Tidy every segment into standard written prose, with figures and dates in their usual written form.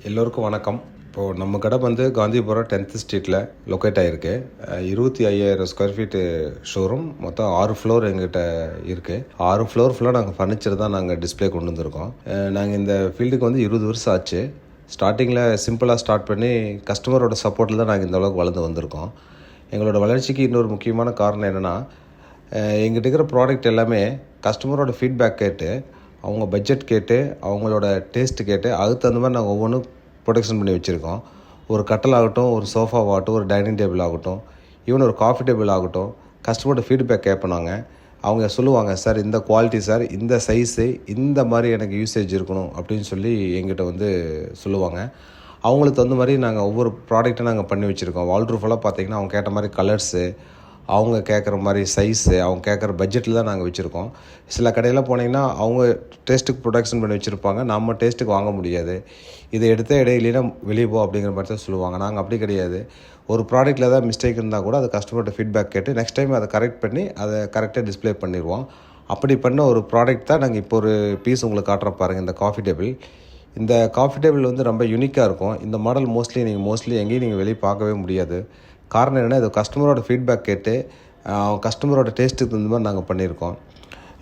எல்லோருக்கும் வணக்கம். இப்போது நம்ம கடை வந்து காந்திபுரம் 10th ஸ்ட்ரீட்டில் லொக்கேட் ஆகிருக்கு. 25,000 ஸ்கொயர் ஃபீட்டு ஷோரூம். மொத்தம் 6 ஃப்ளோர் எங்கிட்ட இருக்குது. 6 ஃப்ளோர் ஃபுல்லாக நாங்கள் ஃபர்னிச்சர் தான் நாங்கள் டிஸ்பிளே கொண்டு வந்திருக்கோம். நாங்கள் இந்த ஃபீல்டுக்கு வந்து 20 வருஷம் ஆச்சு. ஸ்டார்டிங்கில் சிம்பிளாக ஸ்டார்ட் பண்ணி கஸ்டமரோட சப்போர்ட்டில் தான் நாங்கள் இந்த அளவுக்கு வளர்ந்து வந்திருக்கோம். எங்களோட வளர்ச்சிக்கு இன்னொரு முக்கியமான காரணம் என்னென்னா, எங்கிட்ட இருக்கிற ப்ராடக்ட் எல்லாமே கஸ்டமரோட ஃபீட்பேக் கேட்டு, அவங்க பட்ஜெட் கேட்டு, அவங்களோட டேஸ்ட்டு கேட்டு, அதுக்கு தகுந்த மாதிரி நாங்கள் ஒவ்வொன்றும் ப்ரொடக்ஷன் பண்ணி வச்சுருக்கோம். ஒரு கட்டில் ஆகட்டும், ஒரு சோஃபாவாகட்டும், ஒரு டைனிங் டேபிள் ஆகட்டும், ஈவன் ஒரு காஃபி டேபிள் ஆகட்டும், கஸ்டமரோட ஃபீட்பேக் கேட்போம் நாங்கள். அவங்க சொல்லுவாங்க, சார் இந்த குவாலிட்டி சார், இந்த சைஸு, இந்த மாதிரி எனக்கு யூசேஜ் இருக்கணும் அப்படின்னு சொல்லி எங்கிட்ட வந்து சொல்லுவாங்க. அவங்களுக்கு தகுந்த மாதிரி நாங்கள் ஒவ்வொரு ப்ராடக்ட்டும் நாங்கள் பண்ணி வச்சுருக்கோம். வால்ட்ரூஃபெல்லாம் பார்த்திங்கன்னா அவங்க கேட்ட மாதிரி கலர்ஸு, அவங்க கேட்குற மாதிரி சைஸு, அவங்க கேட்குற பட்ஜெட்டில் தான் நாங்கள் வச்சுருக்கோம். சில கடையில் போனீங்கன்னா அவங்க டேஸ்ட்டுக்கு ப்ரொடக்ஷன் பண்ணி வச்சுருப்பாங்க, நம்ம டேஸ்ட்டுக்கு வாங்க முடியாது. இதை எடுத்த இடையிலேயே வெளியே போ அப்படிங்கிற மாதிரி தான் சொல்லுவாங்க. நாங்கள் அப்படி கிடையாது. ஒரு ப்ராடக்ட்டில் ஏதாவது மிஸ்டேக் இருந்தால் கூட அதை கஸ்டமர்கிட்ட ஃபீட்பேக் கேட்டு நெக்ஸ்ட் டைம் அதை கரெக்ட் பண்ணி அதை கரெக்டாக டிஸ்பிளே பண்ணிடுவோம். அப்படி பண்ண ஒரு ப்ராடக்ட் தான் நாங்கள் இப்போ ஒரு பீஸ் உங்களுக்கு காட்டுறோம் பாருங்கள். இந்த காஃபி டேபிள். இந்த காஃபி டேபிள் வந்து ரொம்ப யூனிக்காக இருக்கும். இந்த மாடல் மோஸ்ட்லி எங்கேயும் நீங்கள் வெளியே பார்க்கவே முடியாது. காரணம் என்னென்னா, இது கஸ்டமரோட ஃபீட்பேக் கேட்டு கஸ்டமரோட டேஸ்ட்டுக்கு தகுந்த மாதிரி நாங்கள் பண்ணியிருக்கோம்.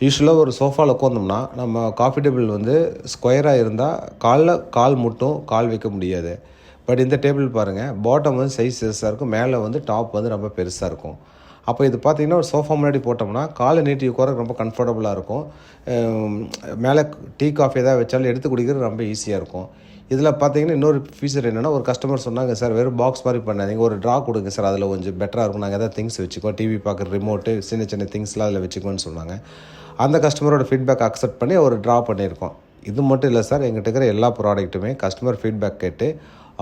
யூஸ்வலாக ஒரு சோஃபாவில் உட்காந்தோம்னா நம்ம காஃபி டேபிள் வந்து ஸ்கொயராக இருந்தால் கால் மட்டும் கால் வைக்க முடியாது. பட் இந்த டேபிள் பாருங்கள், பாட்டம் வந்து சைஸ் பெருசாக இருக்கும், மேலே வந்து டாப் வந்து ரொம்ப பெருசாக இருக்கும். அப்போ இது பார்த்திங்கன்னா ஒரு சோஃபா முன்னாடி போட்டோம்னா காலை நீட்டி உட்கார ரொம்ப கம்ஃபர்டபுளாக இருக்கும். மேலே டீ காஃபி ஏதாவது வச்சாலும் எடுத்து குடிக்கிறது ரொம்ப ஈஸியாக இருக்கும். இதில் பார்த்தீங்கன்னா இன்னொரு ஃபீச்சர் என்னென்னா, ஒரு கஸ்டமர் சொன்னாங்க, சார் வெறும் பாக்ஸ் மாதிரி பண்ணாதீங்க, ஒரு ட்ரா கொடுங்க சார், அதில் கொஞ்சம் பெட்டராக இருக்கும், நாங்கள் எதாவது திங்ஸ் வச்சுக்கோ, டிவி பார்க்குற ரிமோட்டு, சின்ன திங்ஸ்லாம் அதில் வச்சுக்கோன்னு சொன்னாங்க. அந்த கஸ்டமரோட ஃபீட்பேக் அக்செப்ட் பண்ணி ஒரு ட்ரா பண்ணியிருக்கோம். இது மட்டும் இல்லை சார், எங்கிட்ட இருக்கிற எல்லா ப்ராடக்ட்டுமே கஸ்டமர் ஃபீட்பேக் கேட்டு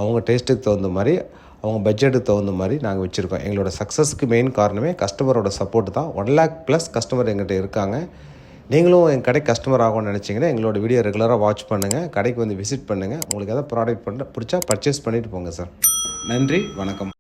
அவங்க டேஸ்ட்டுக்கு தகுந்த மாதிரி, அவங்க பட்ஜெட்டுக்கு தகுந்த மாதிரி நாங்கள் வச்சுருக்கோம். எங்களோட சக்ஸஸ்க்கு மெயின் காரணமே கஸ்டமரோட சப்போர்ட் தான். 1 lakh ப்ளஸ் கஸ்டமர் எங்கிட்ட இருக்காங்க. நீங்களும் என் கடைக்கு கஸ்டமர் ஆகும்னு நினச்சிங்கன்னா எங்களோட வீடியோ ரெகுலராக வாட்ச் பண்ணுங்கள், கடைக்கு வந்து விசிட் பண்ணுங்கள். உங்களுக்கு எதாவது ப்ராடக்ட் பிடிச்சா பர்ச்சேஸ் பண்ணிவிட்டு போங்க சார். நன்றி, வணக்கம்.